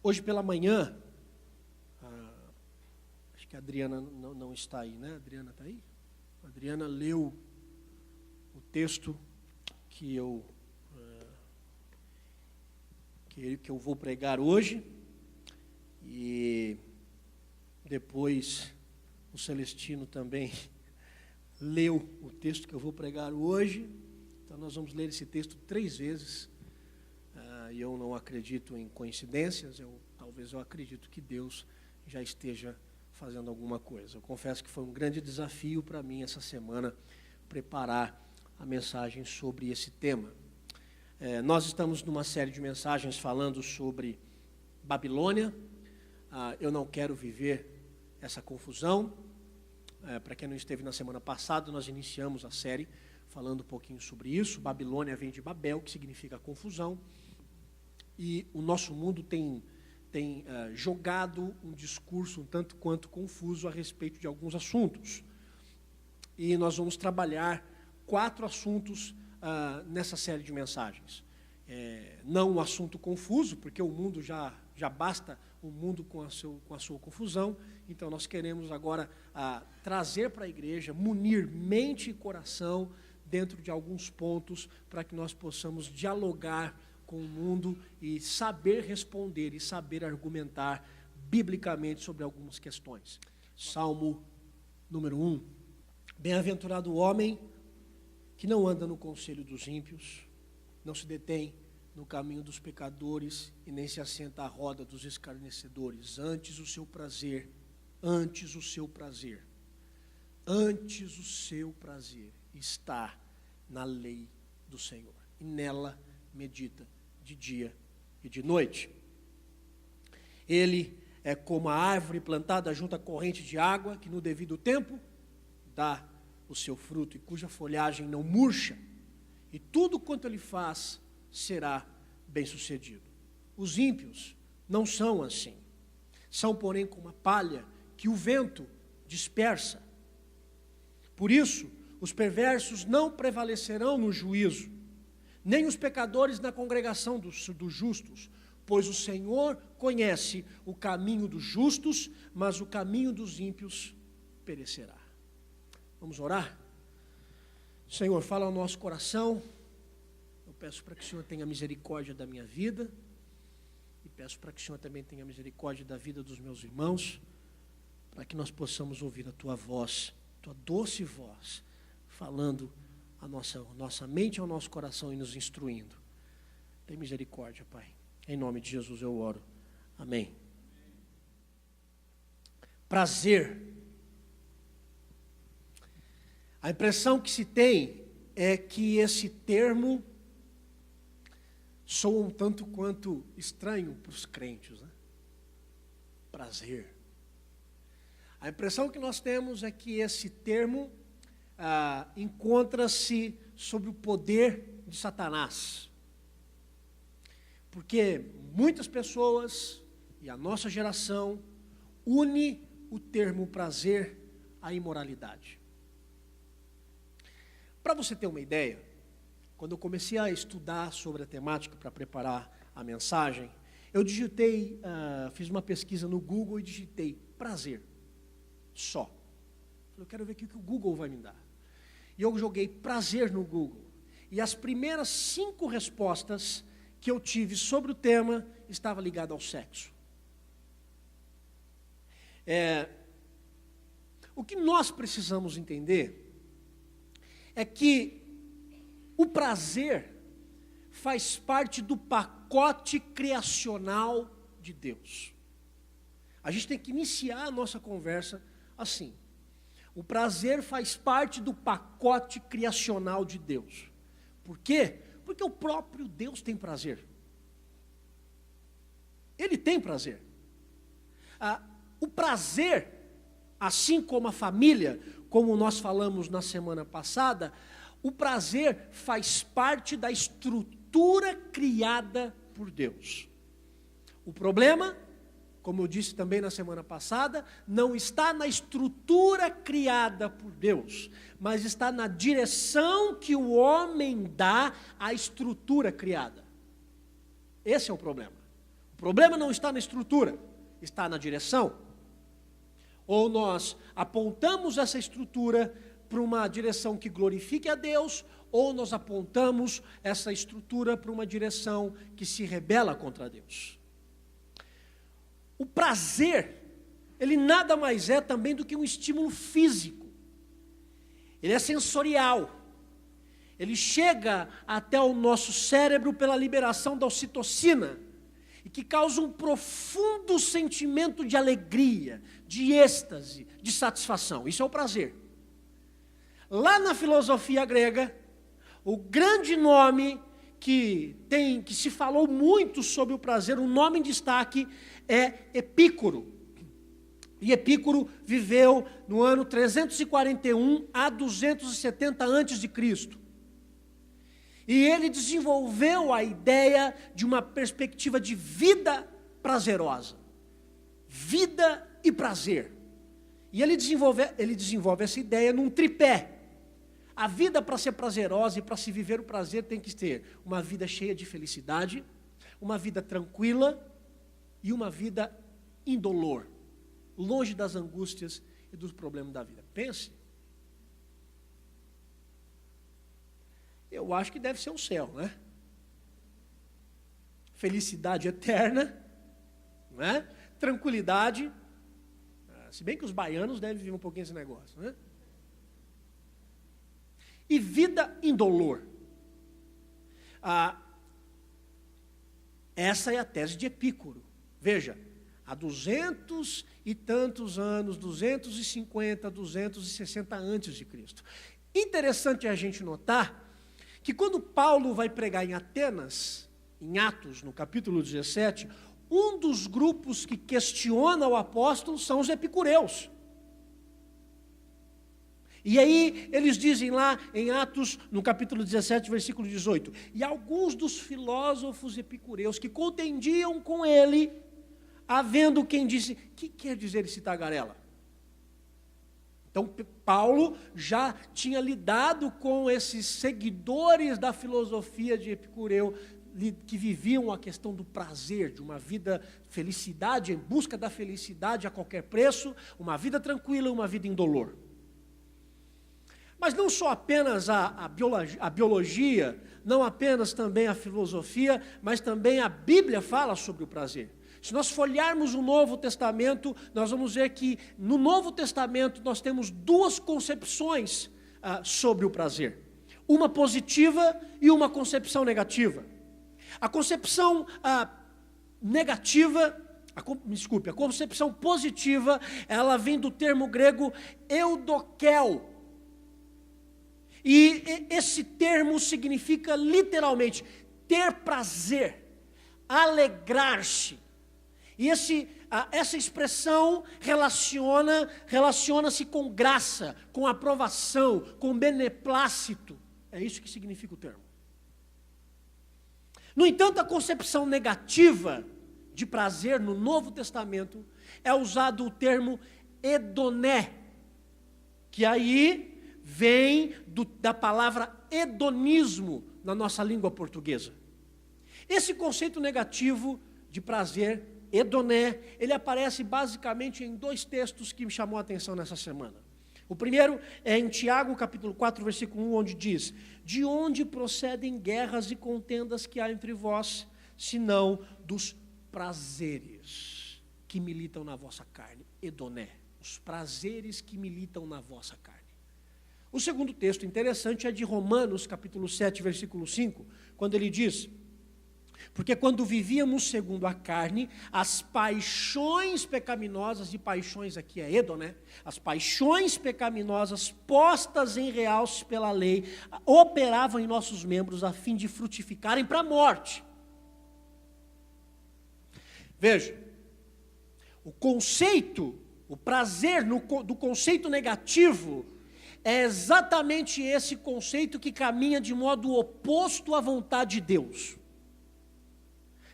Hoje pela manhã, acho que a Adriana não está aí, né? A Adriana está aí? A Adriana leu o texto que eu vou pregar hoje, e depois o Celestino também leu o texto que eu vou pregar hoje. Então nós vamos ler esse texto 3 vezes. E eu não acredito em coincidências, talvez eu acredito que Deus já esteja fazendo alguma coisa. Eu confesso que foi um grande desafio para mim essa semana preparar a mensagem sobre esse tema. Nós estamos numa série de mensagens falando sobre Babilônia. Eu não quero viver essa confusão. Para quem não esteve na semana passada, nós iniciamos a série falando um pouquinho sobre isso. Babilônia vem de Babel, que significa confusão. E o nosso mundo tem jogado um discurso um tanto quanto confuso a respeito de alguns assuntos. E nós vamos trabalhar 4 assuntos nessa série de mensagens. Não um assunto confuso, porque o mundo já basta o mundo com a sua confusão. Então nós queremos agora trazer para a igreja, munir mente e coração dentro de alguns pontos, para que nós possamos dialogar com o mundo e saber responder e saber argumentar biblicamente sobre algumas questões. Salmo número 1. Bem-aventurado o homem que não anda no conselho dos ímpios, não se detém no caminho dos pecadores e nem se assenta à roda dos escarnecedores. Antes o seu prazer está na lei do Senhor, e nela medita de dia e de noite. Ele é como a árvore plantada junto à corrente de água, que no devido tempo dá o seu fruto, e cuja folhagem não murcha, e tudo quanto ele faz será bem-sucedido. Os ímpios não são assim. São, porém, como a palha que o vento dispersa. Por isso, os perversos não prevalecerão no juízo, nem os pecadores na congregação dos justos, pois o Senhor conhece o caminho dos justos, mas o caminho dos ímpios perecerá. Vamos orar? Senhor, fala ao nosso coração. Eu peço para que o Senhor tenha misericórdia da minha vida, e peço para que o Senhor também tenha misericórdia da vida dos meus irmãos, para que nós possamos ouvir a Tua voz, Tua doce voz, falando a nossa mente ao nosso coração e nos instruindo. Tem misericórdia, Pai. Em nome de Jesus eu oro. Amém. Prazer. A impressão que se tem é que esse termo soa um tanto quanto estranho para os crentes, né? Prazer. A impressão que nós temos é que esse termo encontra-se sob o poder de Satanás. Porque muitas pessoas, e a nossa geração, une o termo prazer à imoralidade. Para você ter uma ideia, quando eu comecei a estudar sobre a temática para preparar a mensagem, eu digitei, fiz uma pesquisa no Google e digitei prazer, só. Eu quero ver o que o Google vai me dar. E eu joguei prazer no Google. E as primeiras 5 respostas que eu tive sobre o tema estavam ligadas ao sexo. O que nós precisamos entender é que o prazer faz parte do pacote criacional de Deus. A gente tem que iniciar a nossa conversa assim. O prazer faz parte do pacote criacional de Deus. Por quê? Porque o próprio Deus tem prazer. Ele tem prazer. O prazer, assim como a família, como nós falamos na semana passada, o prazer faz parte da estrutura criada por Deus. O problema, como eu disse também na semana passada, não está na estrutura criada por Deus, mas está na direção que o homem dá à estrutura criada. Esse é o problema. O problema não está na estrutura, está na direção. Ou nós apontamos essa estrutura para uma direção que glorifique a Deus, ou nós apontamos essa estrutura para uma direção que se rebela contra Deus. O prazer, ele nada mais é também do que um estímulo físico. Ele é sensorial. Ele chega até o nosso cérebro pela liberação da ocitocina, e que causa um profundo sentimento de alegria, de êxtase, de satisfação. Isso é o prazer. Lá na filosofia grega, o grande nome que se falou muito sobre o prazer, um nome em destaque, é Epícuro. E Epícuro viveu no ano 341 a 270 a.C. E ele desenvolveu a ideia de uma perspectiva de vida prazerosa. Vida e prazer. E ele desenvolve essa ideia num tripé. A vida, para ser prazerosa e para se viver o prazer, tem que ter uma vida cheia de felicidade, uma vida tranquila e uma vida indolor, longe das angústias e dos problemas da vida. Pense. Eu acho que deve ser o céu, né? Felicidade eterna, né? Tranquilidade. Se bem que os baianos devem viver um pouquinho esse negócio, né? E vida indolor. Essa é a tese de Epícuro. Veja, há 200 e tantos anos, 250, 260 antes de Cristo. Interessante a gente notar que quando Paulo vai pregar em Atenas, em Atos, no capítulo 17, um dos grupos que questiona o apóstolo são os epicureus. E aí eles dizem lá em Atos, no capítulo 17, versículo 18, e alguns dos filósofos epicureus que contendiam com ele, havendo quem disse, o que quer dizer esse tagarela? Então, Paulo já tinha lidado com esses seguidores da filosofia de Epicureu, que viviam a questão do prazer, de uma vida, felicidade, em busca da felicidade a qualquer preço, uma vida tranquila, uma vida indolor. Mas não só apenas a biologia, não apenas também a filosofia, mas também a Bíblia fala sobre o prazer. Se nós folhearmos o Novo Testamento, nós vamos ver que no Novo Testamento nós temos duas concepções sobre o prazer. Uma positiva e uma concepção negativa. A concepção negativa, a concepção positiva, ela vem do termo grego eudokel. E esse termo significa literalmente ter prazer, alegrar-se. E essa expressão relaciona-se com graça, com aprovação, com beneplácito. É isso que significa o termo. No entanto, a concepção negativa de prazer no Novo Testamento é usado o termo hedoné, que aí vem da palavra hedonismo na nossa língua portuguesa. Esse conceito negativo de prazer, hedoné, ele aparece basicamente em dois textos que me chamou a atenção nessa semana. O primeiro é em Tiago, capítulo 4, versículo 1, onde diz: de onde procedem guerras e contendas que há entre vós, senão dos prazeres que militam na vossa carne. Hedoné, os prazeres que militam na vossa carne. O segundo texto interessante é de Romanos, capítulo 7, versículo 5, quando ele diz: porque quando vivíamos segundo a carne, as paixões pecaminosas, e paixões aqui é hedoné, as paixões pecaminosas postas em realce pela lei, operavam em nossos membros a fim de frutificarem para a morte. Veja, o conceito, o prazer do conceito negativo, é exatamente esse conceito que caminha de modo oposto à vontade de Deus.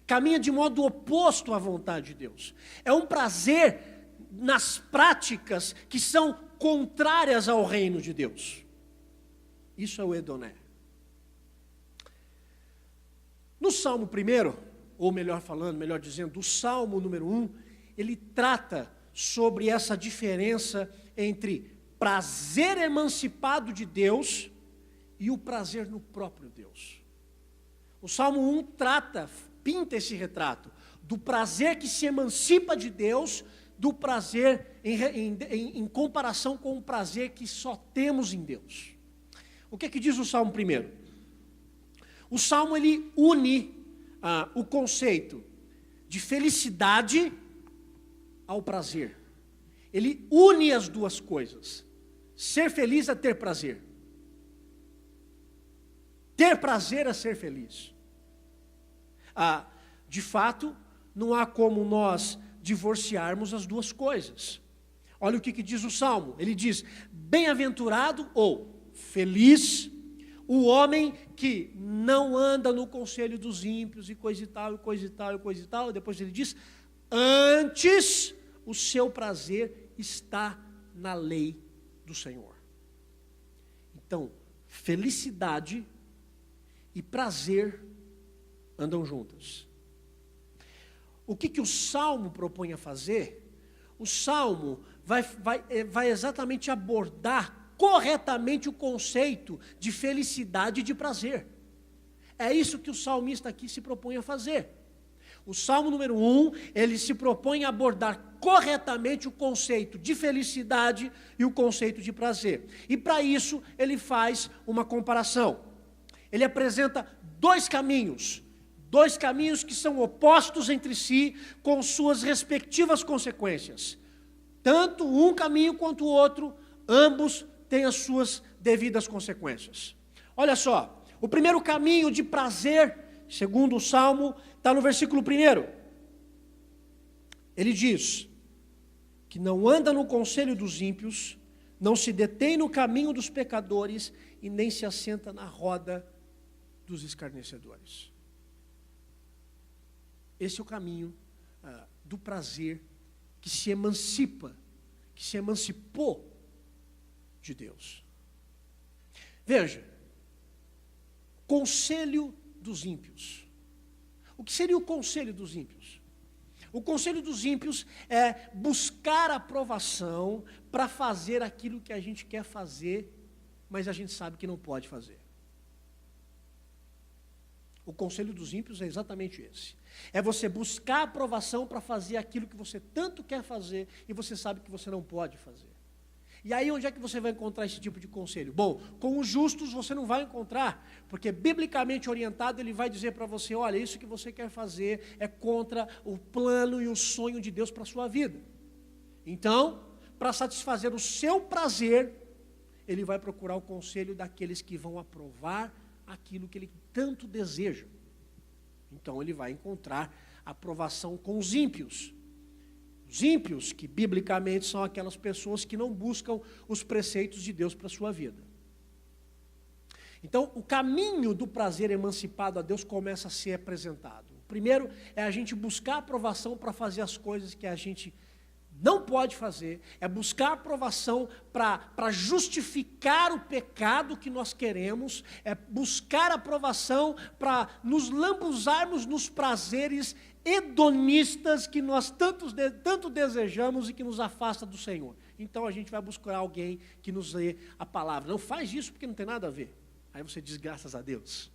Caminha de modo oposto à vontade de Deus. É um prazer nas práticas que são contrárias ao reino de Deus. Isso é o hedoné. No Salmo 1, ou melhor dizendo, o Salmo número 1, ele trata sobre essa diferença entre prazer emancipado de Deus e o prazer no próprio Deus. O Salmo 1 pinta esse retrato do prazer que se emancipa de Deus, do prazer em comparação com o prazer que só temos em Deus. O que diz o Salmo primeiro? O Salmo ele une o conceito de felicidade ao prazer. Ele une as duas coisas. Ser feliz é ter prazer. Ter prazer é ser feliz. De fato, não há como nós divorciarmos as duas coisas. Olha o que diz o Salmo. Ele diz: bem-aventurado ou feliz o homem que não anda no conselho dos ímpios e coisa e tal, e coisa e tal, e coisa e tal. Depois ele diz: antes o seu prazer está na lei do Senhor. Então, felicidade e prazer andam juntas. O que o Salmo propõe a fazer? O Salmo vai exatamente abordar corretamente o conceito de felicidade e de prazer. É isso que o salmista aqui se propõe a fazer. O Salmo número 1, ele se propõe a abordar corretamente o conceito de felicidade e o conceito de prazer. E para isso, ele faz uma comparação. Ele apresenta dois caminhos que são opostos entre si, com suas respectivas consequências. Tanto um caminho quanto o outro, ambos têm as suas devidas consequências. Olha só, o primeiro caminho de prazer, segundo o Salmo, está no versículo 1. Ele diz que não anda no conselho dos ímpios, não se detém no caminho dos pecadores e nem se assenta na roda dos escarnecedores. Esse é o caminho do prazer que se emancipou de Deus. Veja, conselho dos ímpios. O que seria o conselho dos ímpios? O conselho dos ímpios é buscar aprovação para fazer aquilo que a gente quer fazer, mas a gente sabe que não pode fazer. O conselho dos ímpios é exatamente esse. É você buscar aprovação para fazer aquilo que você tanto quer fazer e você sabe que você não pode fazer. E aí onde é que você vai encontrar esse tipo de conselho? Bom, com os justos você não vai encontrar, porque biblicamente orientado ele vai dizer para você: olha, isso que você quer fazer é contra o plano e o sonho de Deus para a sua vida. Então, para satisfazer o seu prazer, ele vai procurar o conselho daqueles que vão aprovar aquilo que ele tanto deseja. Então ele vai encontrar aprovação com os ímpios. Os ímpios, que biblicamente são aquelas pessoas que não buscam os preceitos de Deus para a sua vida. Então o caminho do prazer emancipado a Deus começa a ser apresentado. O primeiro é a gente buscar aprovação para fazer as coisas que a gente não pode fazer, é buscar aprovação para justificar o pecado que nós queremos, é buscar aprovação para nos lambuzarmos nos prazeres hedonistas que nós tanto desejamos e que nos afasta do Senhor. Então a gente vai buscar alguém que nos lê a palavra. Não faz isso porque não tem nada a ver. Aí você diz graças a Deus.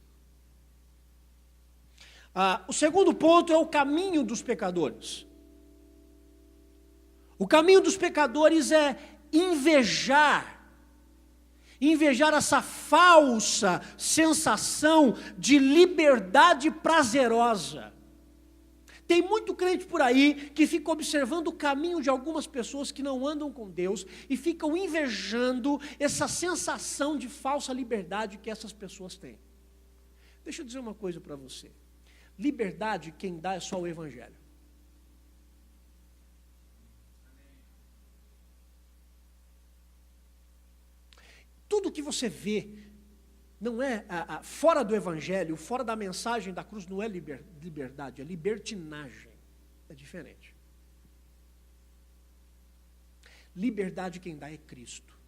O segundo ponto é o caminho dos pecadores. O caminho dos pecadores é invejar essa falsa sensação de liberdade prazerosa. Tem muito crente por aí que fica observando o caminho de algumas pessoas que não andam com Deus e ficam invejando essa sensação de falsa liberdade que essas pessoas têm. Deixa eu dizer uma coisa para você. Liberdade quem dá é só o Evangelho. Tudo que você vê não é fora do Evangelho, fora da mensagem da cruz, não é liberdade, é libertinagem. É diferente. Liberdade quem dá é Cristo,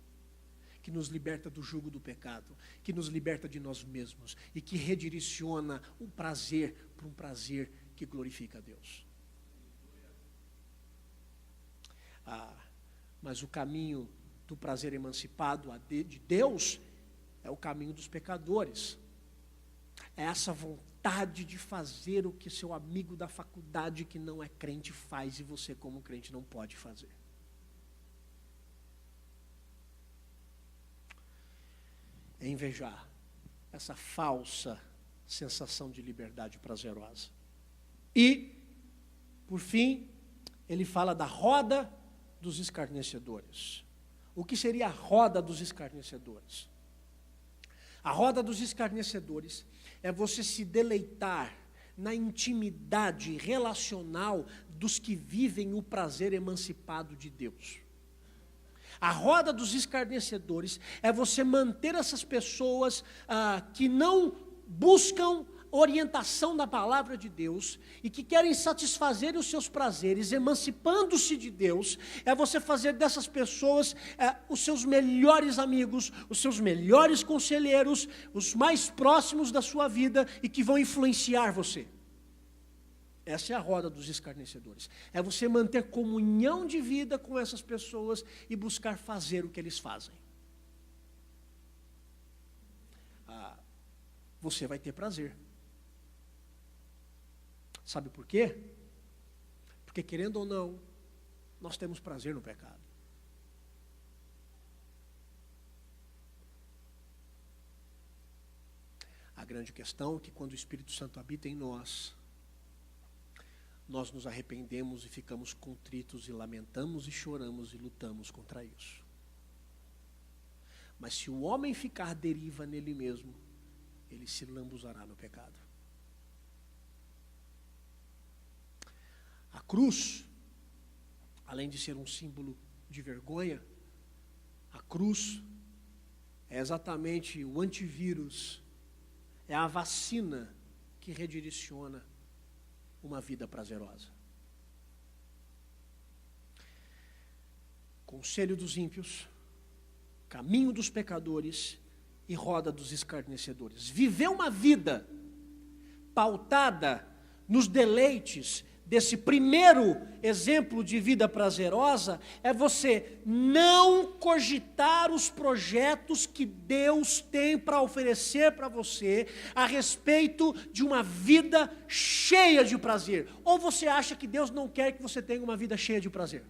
que nos liberta do jugo do pecado, que nos liberta de nós mesmos e que redireciona o prazer para um prazer que glorifica a Deus. Mas o caminho do prazer emancipado de Deus é o caminho dos pecadores. É essa vontade de fazer o que seu amigo da faculdade que não é crente faz e você como crente não pode fazer. É invejar essa falsa sensação de liberdade prazerosa. E, por fim, ele fala da roda dos escarnecedores. O que seria a roda dos escarnecedores? A roda dos escarnecedores é você se deleitar na intimidade relacional dos que vivem o prazer emancipado de Deus. A roda dos escarnecedores é você manter essas pessoas que não buscam orientação da palavra de Deus e que querem satisfazer os seus prazeres, emancipando-se de Deus. É você fazer dessas pessoas os seus melhores amigos, os seus melhores conselheiros, os mais próximos da sua vida e que vão influenciar você. Essa é a roda dos escarnecedores. É você manter comunhão de vida com essas pessoas e buscar fazer o que eles fazem. Você vai ter prazer. Sabe por quê? Porque, querendo ou não, nós temos prazer no pecado. A grande questão é que quando o Espírito Santo habita em nós nos arrependemos e ficamos contritos e lamentamos e choramos e lutamos contra isso. Mas se o homem ficar deriva nele mesmo, ele se lambuzará no pecado. A cruz, além de ser um símbolo de vergonha, a cruz é exatamente o antivírus, é a vacina que redireciona uma vida prazerosa. Conselho dos ímpios, caminho dos pecadores e roda dos escarnecedores. Viver uma vida pautada nos deleites desse primeiro exemplo de vida prazerosa é você não cogitar os projetos que Deus tem para oferecer para você a respeito de uma vida cheia de prazer. Ou você acha que Deus não quer que você tenha uma vida cheia de prazer?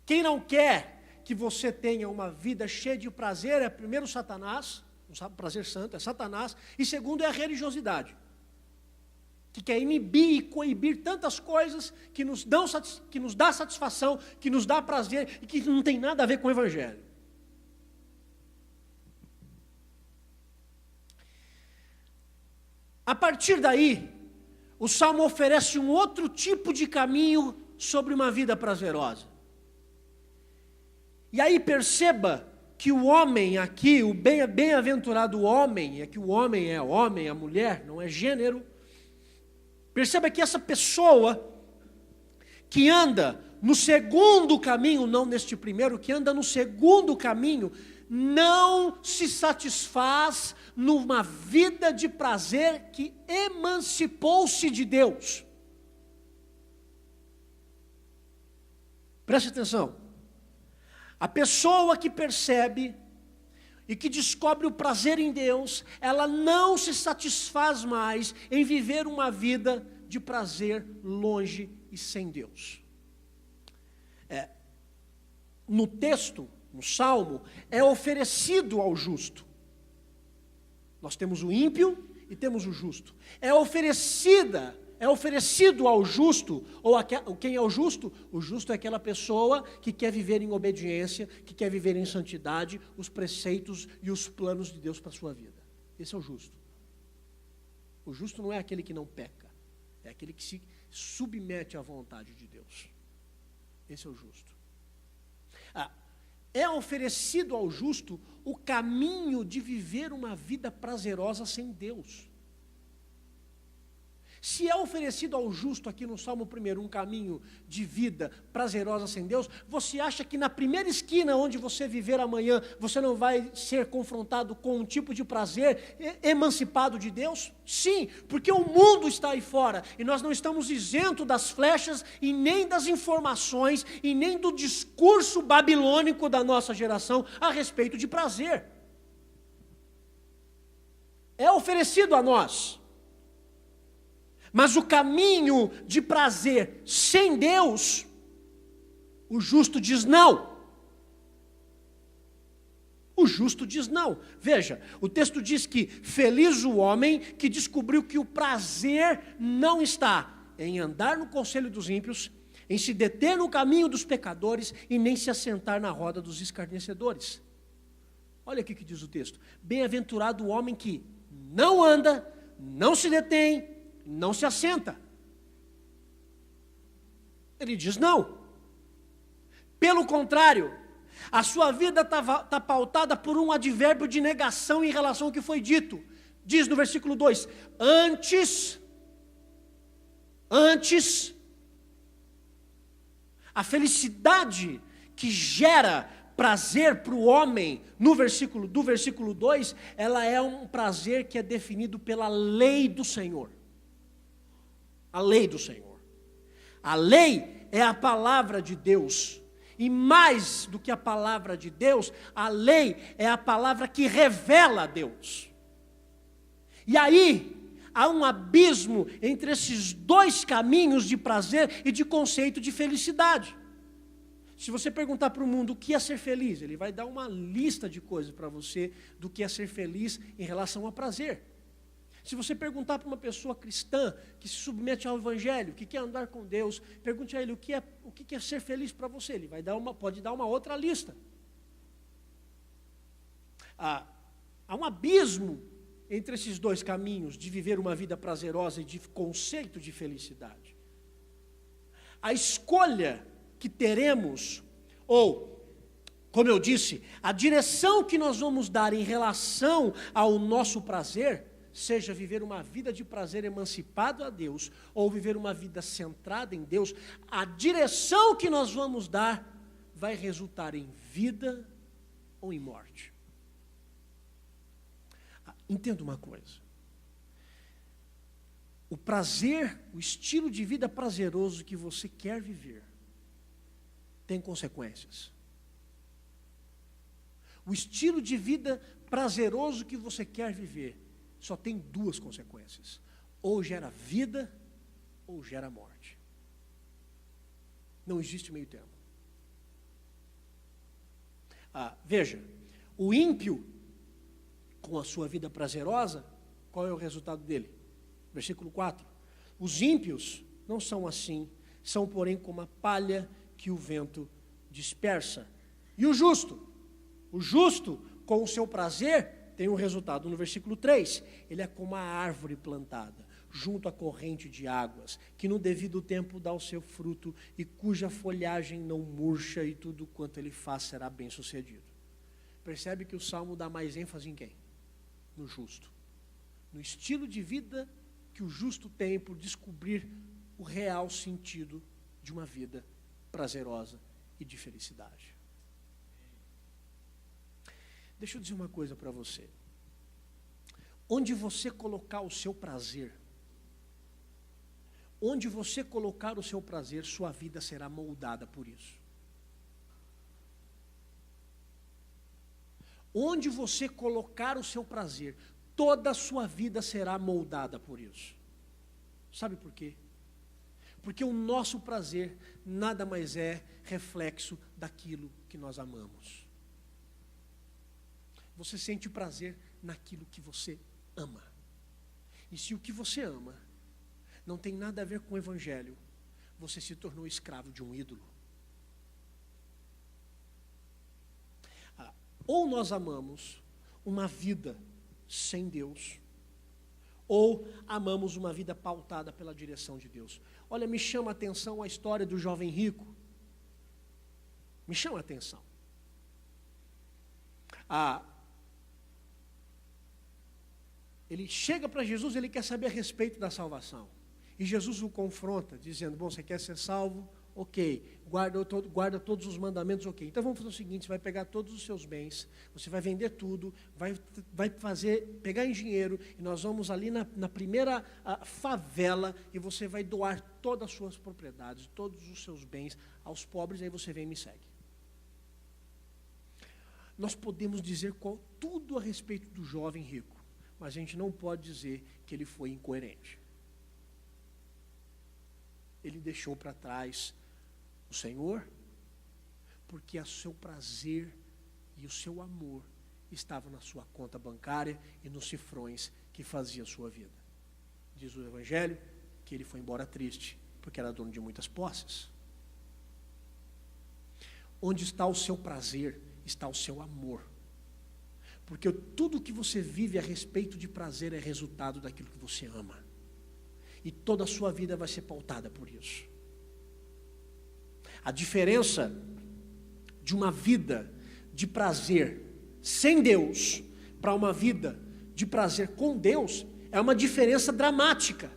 Quem não quer que você tenha uma vida cheia de prazer é primeiro Satanás, um prazer santo, é Satanás, e segundo é a religiosidade, que quer inibir e coibir tantas coisas que nos dá satisfação, que nos dá prazer e que não tem nada a ver com o Evangelho. A partir daí, o Salmo oferece um outro tipo de caminho sobre uma vida prazerosa. E aí perceba que o homem aqui, o bem-aventurado homem, é que o homem é homem, a mulher, não é gênero. Perceba que essa pessoa que anda no segundo caminho, não neste primeiro, que anda no segundo caminho, não se satisfaz numa vida de prazer que emancipou-se de Deus. Preste atenção. A pessoa que percebe e que descobre o prazer em Deus, ela não se satisfaz mais em viver uma vida de prazer longe e sem Deus. No texto, no Salmo, é oferecido ao justo. Nós temos o ímpio e temos o justo. É oferecido ao justo, quem é o justo? O justo é aquela pessoa que quer viver em obediência, que quer viver em santidade, os preceitos e os planos de Deus para a sua vida. Esse é o justo. O justo não é aquele que não peca, é aquele que se submete à vontade de Deus. Esse é o justo. É oferecido ao justo o caminho de viver uma vida prazerosa sem Deus. Se é oferecido ao justo aqui no Salmo 1 um caminho de vida prazerosa sem Deus, você acha que na primeira esquina onde você viver amanhã, você não vai ser confrontado com um tipo de prazer emancipado de Deus? Sim, porque o mundo está aí fora, e nós não estamos isentos das flechas, e nem das informações, e nem do discurso babilônico da nossa geração a respeito de prazer. É oferecido a nós. Mas o caminho de prazer sem Deus, o justo diz não. O justo diz não. Veja, o texto diz que feliz o homem que descobriu que o prazer não está em andar no conselho dos ímpios, em se deter no caminho dos pecadores e nem se assentar na roda dos escarnecedores. Olha aqui que diz o texto. Bem-aventurado o homem que não anda, não se detém, não se assenta. Ele diz não. Pelo contrário, a sua vida está pautada por um advérbio de negação em relação ao que foi dito. Diz no versículo 2, antes, a felicidade que gera prazer para o homem, do versículo 2, ela é um prazer que é definido pela lei do Senhor. A lei do Senhor. A lei é a palavra de Deus. E mais do que a palavra de Deus, a lei é a palavra que revela a Deus. E aí, há um abismo entre esses dois caminhos de prazer e de conceito de felicidade. Se você perguntar para o mundo o que é ser feliz, ele vai dar uma lista de coisas para você do que é ser feliz em relação a prazer. Se você perguntar para uma pessoa cristã que se submete ao Evangelho, que quer andar com Deus, pergunte a ele o que é ser feliz para você. Ele pode dar uma outra lista. Há um abismo entre esses dois caminhos de viver uma vida prazerosa e de conceito de felicidade. A escolha que teremos, ou, como eu disse, a direção que nós vamos dar em relação ao nosso prazer, seja viver uma vida de prazer emancipado a Deus, ou viver uma vida centrada em Deus, a direção que nós vamos dar vai resultar em vida ou em morte. Entenda uma coisa. O prazer, o estilo de vida prazeroso que você quer viver, tem consequências. O estilo de vida prazeroso que você quer viver só tem duas consequências. Ou gera vida, ou gera morte. Não existe meio termo. Veja, o ímpio, com a sua vida prazerosa, qual é o resultado dele? Versículo 4. Os ímpios não são assim, são porém como a palha que o vento dispersa. E o justo? O justo, com o seu prazer, tem um resultado no versículo 3. Ele é como a árvore plantada, junto à corrente de águas, que no devido tempo dá o seu fruto, e cuja folhagem não murcha, e tudo quanto ele faz será bem sucedido. Percebe que o Salmo dá mais ênfase em quem? No justo. No estilo de vida que o justo tem por descobrir o real sentido de uma vida prazerosa e de felicidade. Deixa eu dizer uma coisa para você. Onde você colocar o seu prazer, onde você colocar o seu prazer, sua vida será moldada por isso. Onde você colocar o seu prazer, toda a sua vida será moldada por isso. Sabe por quê? Porque o nosso prazer nada mais é reflexo daquilo que nós amamos. Você sente prazer naquilo que você ama. E se o que você ama não tem nada a ver com o Evangelho, você se tornou escravo de um ídolo. Ou nós amamos uma vida sem Deus, ou amamos uma vida pautada pela direção de Deus. Olha, me chama a atenção a história do jovem rico. Me chama a atenção. Ele chega para Jesus, ele quer saber a respeito da salvação. E Jesus o confronta, dizendo, bom, você quer ser salvo? Ok. Guarda todos os mandamentos? Ok. Então vamos fazer o seguinte, você vai pegar todos os seus bens, você vai vender tudo, vai pegar em dinheiro, e nós vamos ali na primeira favela, e você vai doar todas as suas propriedades, todos os seus bens aos pobres, e aí você vem e me segue. Nós podemos dizer tudo a respeito do jovem rico, mas a gente não pode dizer que ele foi incoerente. Ele deixou para trás o Senhor, porque o seu prazer e o seu amor estavam na sua conta bancária e nos cifrões que fazia a sua vida. Diz o Evangelho que ele foi embora triste, porque era dono de muitas posses. Onde está o seu prazer, está o seu amor. Porque tudo que você vive a respeito de prazer é resultado daquilo que você ama. E toda a sua vida vai ser pautada por isso. A diferença de uma vida de prazer sem Deus para uma vida de prazer com Deus é uma diferença dramática.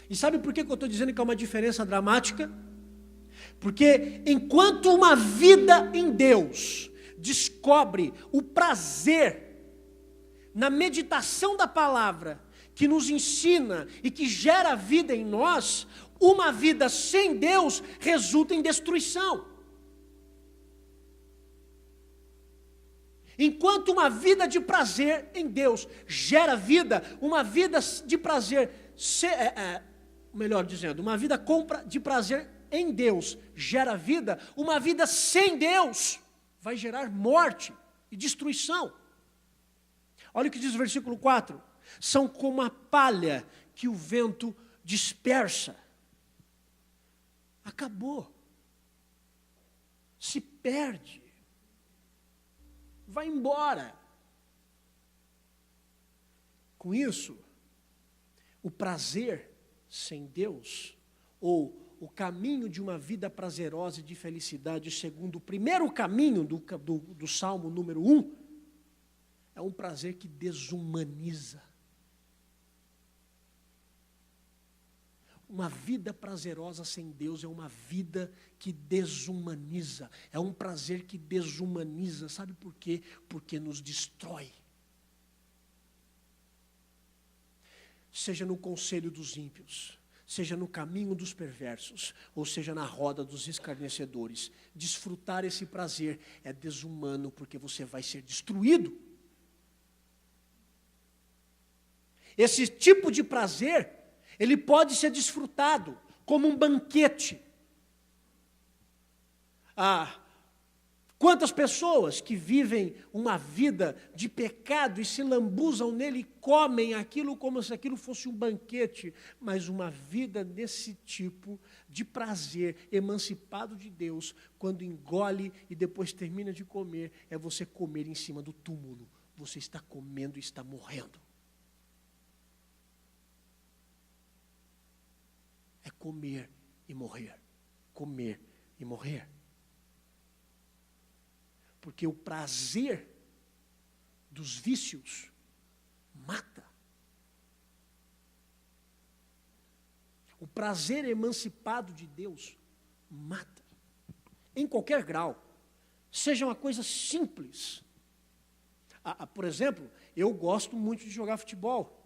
E sabe por que eu estou dizendo que é uma diferença dramática? Porque enquanto uma vida em Deus descobre o prazer na meditação da palavra, que nos ensina e que gera vida em nós, uma vida sem Deus resulta em destruição. Enquanto uma vida de prazer em Deus gera vida, uma vida de prazer, melhor dizendo, uma vida de prazer em Deus gera vida, uma vida sem Deus vai gerar morte e destruição. Olha o que diz o versículo 4. São como a palha que o vento dispersa. Acabou. Se perde. Vai embora. Com isso, o prazer sem Deus, ou o caminho de uma vida prazerosa e de felicidade, segundo o primeiro caminho do Salmo número 1, é um prazer que desumaniza. Uma vida prazerosa sem Deus é uma vida que desumaniza. É um prazer que desumaniza. Sabe por quê? Porque nos destrói. Seja no conselho dos ímpios, seja no caminho dos perversos, ou seja na roda dos escarnecedores. Desfrutar esse prazer é desumano, porque você vai ser destruído. Esse tipo de prazer, ele pode ser desfrutado como um banquete. Quantas pessoas que vivem uma vida de pecado e se lambuzam nele e comem aquilo como se aquilo fosse um banquete, mas uma vida desse tipo de prazer, emancipado de Deus, quando engole e depois termina de comer, é você comer em cima do túmulo. Você está comendo e está morrendo. É comer e morrer. Comer e morrer. Porque o prazer dos vícios mata. O prazer emancipado de Deus mata. Em qualquer grau. Seja uma coisa simples. Por exemplo, eu gosto muito de jogar futebol.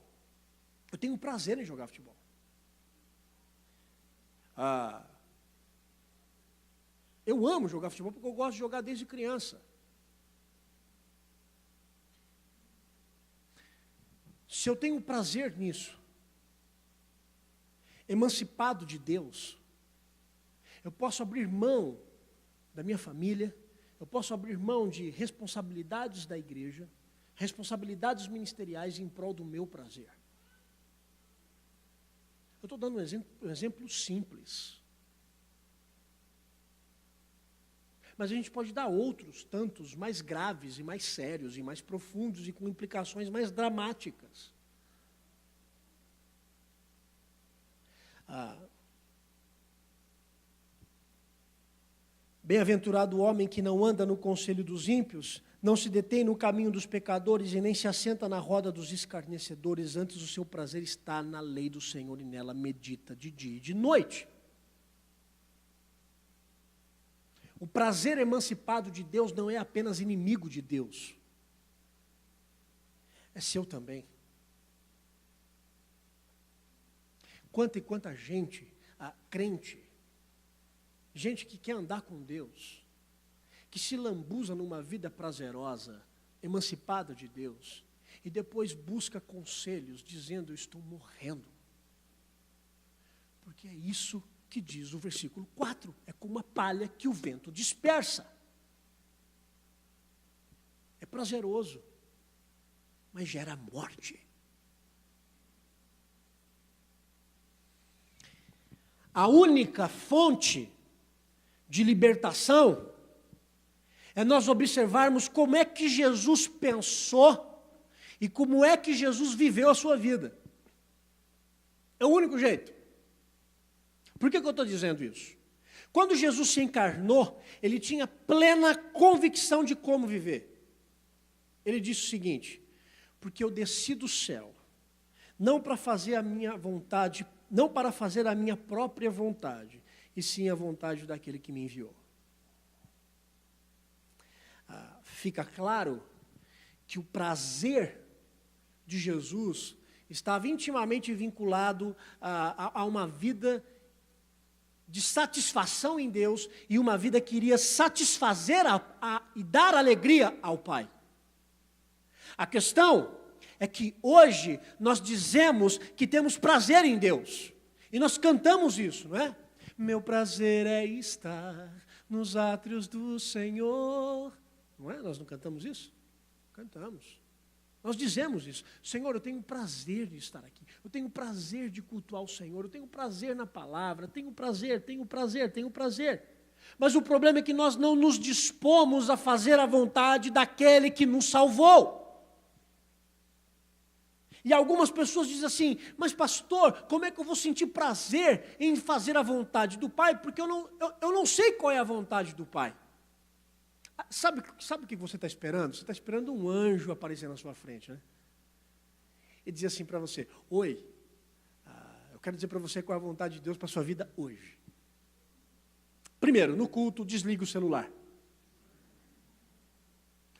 Eu tenho prazer em jogar futebol. Eu amo jogar futebol porque eu gosto de jogar desde criança. Se eu tenho prazer nisso, emancipado de Deus, eu posso abrir mão da minha família, eu posso abrir mão de responsabilidades da igreja, responsabilidades ministeriais em prol do meu prazer. Eu estou dando um exemplo simples. Mas a gente pode dar outros, tantos, mais graves e mais sérios e mais profundos e com implicações mais dramáticas. Bem-aventurado o homem que não anda no conselho dos ímpios, Não se detém no caminho dos pecadores e nem se assenta na roda dos escarnecedores, antes o seu prazer está na lei do Senhor e nela medita de dia e de noite. O prazer emancipado de Deus não é apenas inimigo de Deus, é seu também. Quanta e quanta gente, crente, gente que quer andar com Deus, que se lambuza numa vida prazerosa, emancipada de Deus, e depois busca conselhos dizendo: eu estou morrendo. Porque é isso que diz o versículo 4, é como a palha que o vento dispersa. É prazeroso, mas gera morte. A única fonte de libertação é nós observarmos como é que Jesus pensou e como é que Jesus viveu a sua vida. É o único jeito. Por que eu estou dizendo isso? Quando Jesus se encarnou, ele tinha plena convicção de como viver. Ele disse o seguinte: porque eu desci do céu, não para fazer a minha vontade, não para fazer a minha própria vontade, e sim a vontade daquele que me enviou. Fica claro que o prazer de Jesus estava intimamente vinculado a uma vida de satisfação em Deus e uma vida que iria satisfazer e dar alegria ao Pai. A questão é que hoje nós dizemos que temos prazer em Deus. E nós cantamos isso, não é? Meu prazer é estar nos átrios do Senhor. Não é? Nós não cantamos isso? Cantamos. Nós dizemos isso. Senhor, eu tenho prazer de estar aqui. Eu tenho prazer de cultuar o Senhor. Eu tenho prazer na palavra. Tenho prazer. Mas o problema é que nós não nos dispomos a fazer a vontade daquele que nos salvou. E algumas pessoas dizem assim: mas pastor, como é que eu vou sentir prazer em fazer a vontade do Pai? Porque eu não sei qual é a vontade do Pai. Sabe o que você está esperando? Você está esperando um anjo aparecer na sua frente, né? E dizer assim para você: oi, eu quero dizer para você qual é a vontade de Deus para a sua vida hoje. Primeiro, no culto, desliga o celular.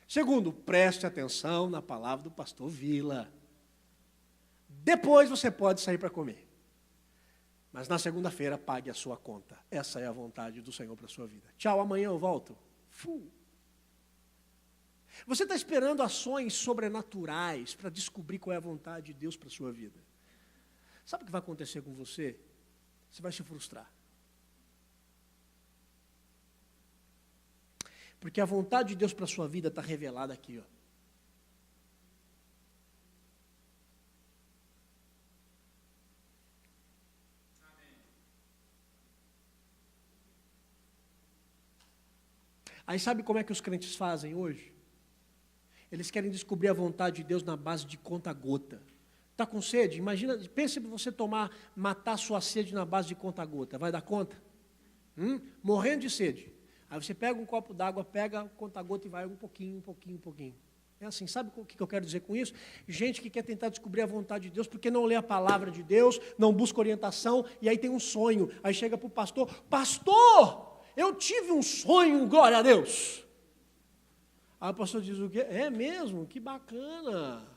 Segundo, preste atenção na palavra do pastor Vila. Depois você pode sair para comer. Mas na segunda-feira pague a sua conta. Essa é a vontade do Senhor para a sua vida. Tchau, amanhã eu volto. Você está esperando ações sobrenaturais para descobrir qual é a vontade de Deus para a sua vida. Sabe o que vai acontecer com você? Você vai se frustrar. Porque a vontade de Deus para a sua vida está revelada aqui, ó. Aí sabe como é que os crentes fazem hoje? Eles querem descobrir a vontade de Deus na base de conta-gota. Está com sede? Imagina, pense para você matar sua sede na base de conta-gota. Vai dar conta? Morrendo de sede. Aí você pega um copo d'água, pega o conta-gota e vai um pouquinho. É assim, sabe o que eu quero dizer com isso? Gente que quer tentar descobrir a vontade de Deus porque não lê a palavra de Deus, não busca orientação, e aí tem um sonho. Aí chega para o pastor: pastor! Eu tive um sonho, glória a Deus. Aí o pastor diz: o quê? É mesmo? Que bacana.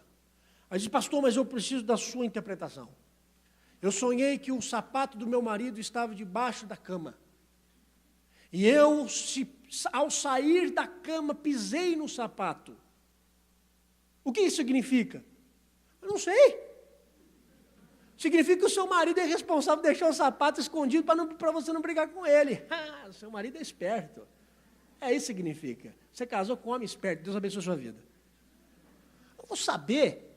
Aí diz: pastor, mas eu preciso da sua interpretação. Eu sonhei que o sapato do meu marido estava debaixo da cama. E eu, ao sair da cama, pisei no sapato. O que isso significa? Eu não sei. Significa que o seu marido é responsável por deixar o sapato escondido para você não brigar com ele. O seu marido é esperto. É isso que significa. Você casou com um homem esperto. Deus abençoe a sua vida. Eu vou saber.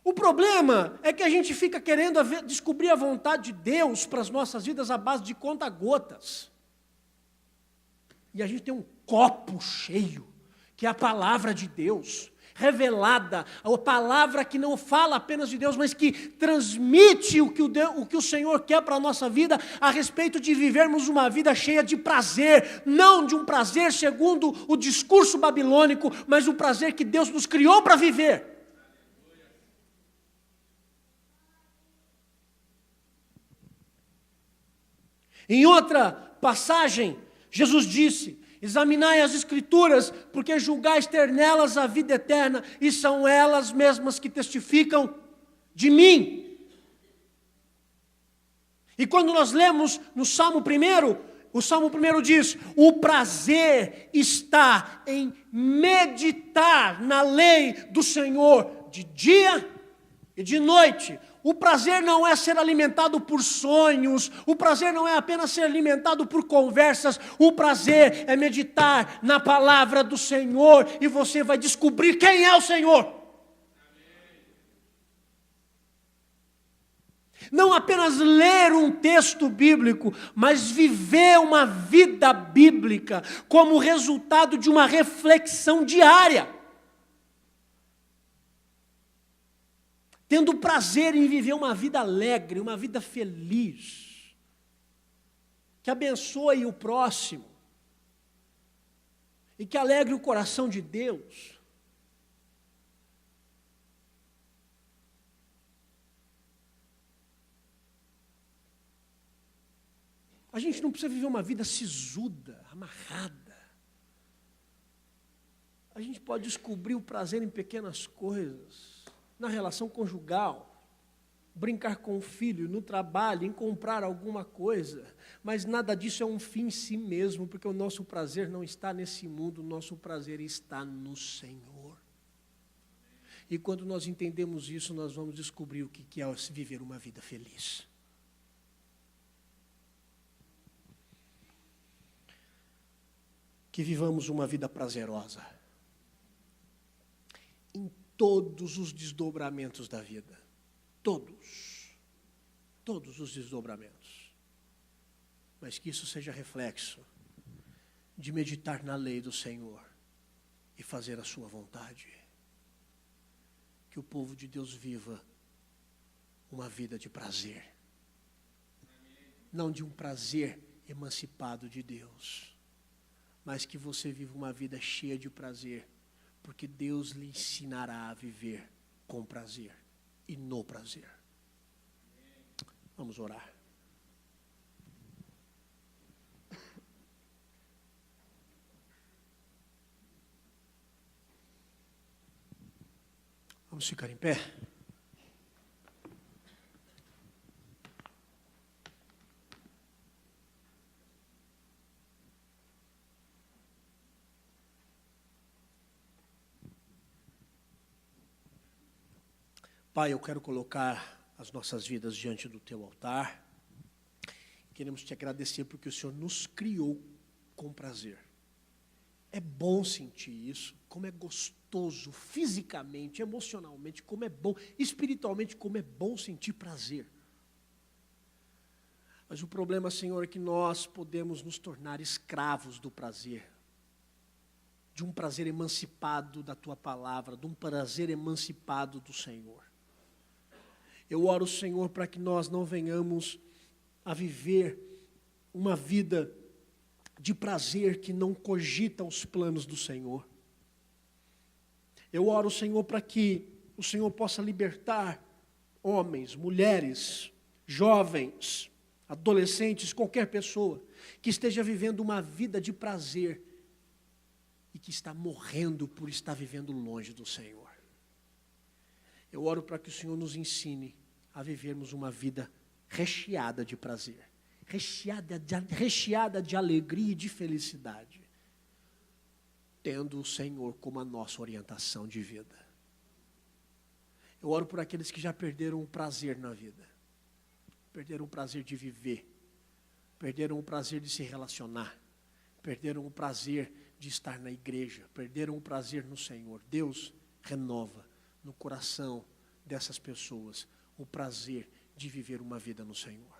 O problema é que a gente fica querendo descobrir a vontade de Deus para as nossas vidas à base de conta-gotas. E a gente tem um copo cheio, que é a palavra de Deus, revelada, a palavra que não fala apenas de Deus, mas que transmite o que o Senhor quer para a nossa vida, a respeito de vivermos uma vida cheia de prazer, não de um prazer segundo o discurso babilônico, mas o prazer que Deus nos criou para viver. Em outra passagem, Jesus disse: examinai as Escrituras, porque julgais ter nelas a vida eterna, e são elas mesmas que testificam de mim. E quando nós lemos no Salmo 1, o Salmo 1 diz: o prazer está em meditar na lei do Senhor de dia e de noite. O prazer não é ser alimentado por sonhos, o prazer não é apenas ser alimentado por conversas, o prazer é meditar na palavra do Senhor, e você vai descobrir quem é o Senhor. Não apenas ler um texto bíblico, mas viver uma vida bíblica como resultado de uma reflexão diária. Tendo prazer em viver uma vida alegre, uma vida feliz, que abençoe o próximo, e que alegre o coração de Deus. A gente não precisa viver uma vida sisuda, amarrada. A gente pode descobrir o prazer em pequenas coisas, na relação conjugal, brincar com o filho, no trabalho, em comprar alguma coisa, mas nada disso é um fim em si mesmo, porque o nosso prazer não está nesse mundo, o nosso prazer está no Senhor. E quando nós entendemos isso, nós vamos descobrir o que é viver uma vida feliz. Que vivamos uma vida prazerosa em todos os desdobramentos da vida. Todos os desdobramentos. Mas que isso seja reflexo de meditar na lei do Senhor e fazer a sua vontade. Que o povo de Deus viva uma vida de prazer. Não de um prazer emancipado de Deus, mas que você viva uma vida cheia de prazer, porque Deus lhe ensinará a viver com prazer e no prazer. Vamos orar. Vamos ficar em pé? Pai, eu quero colocar as nossas vidas diante do Teu altar. Queremos Te agradecer porque o Senhor nos criou com prazer. É bom sentir isso, como é gostoso fisicamente, emocionalmente, como é bom, espiritualmente, como é bom sentir prazer. Mas o problema, Senhor, é que nós podemos nos tornar escravos do prazer. De um prazer emancipado da Tua palavra, de um prazer emancipado do Senhor. Eu oro, Senhor, para que nós não venhamos a viver uma vida de prazer que não cogita os planos do Senhor. Eu oro, Senhor, para que o Senhor possa libertar homens, mulheres, jovens, adolescentes, qualquer pessoa que esteja vivendo uma vida de prazer e que está morrendo por estar vivendo longe do Senhor. Eu oro para que o Senhor nos ensine a vivermos uma vida recheada de prazer, recheada de alegria e de felicidade, tendo o Senhor como a nossa orientação de vida. Eu oro por aqueles que já perderam o prazer na vida, perderam o prazer de viver, perderam o prazer de se relacionar, perderam o prazer de estar na igreja, perderam o prazer no Senhor. Deus, renova no coração dessas pessoas o prazer de viver uma vida no Senhor.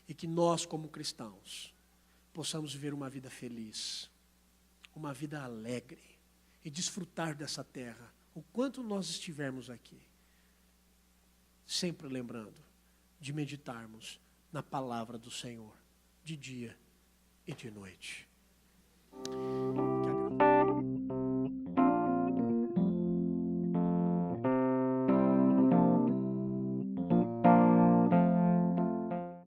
E que nós, como cristãos, possamos viver uma vida feliz, uma vida alegre, e desfrutar dessa terra, o quanto nós estivermos aqui. Sempre lembrando de meditarmos na palavra do Senhor, de dia e de noite.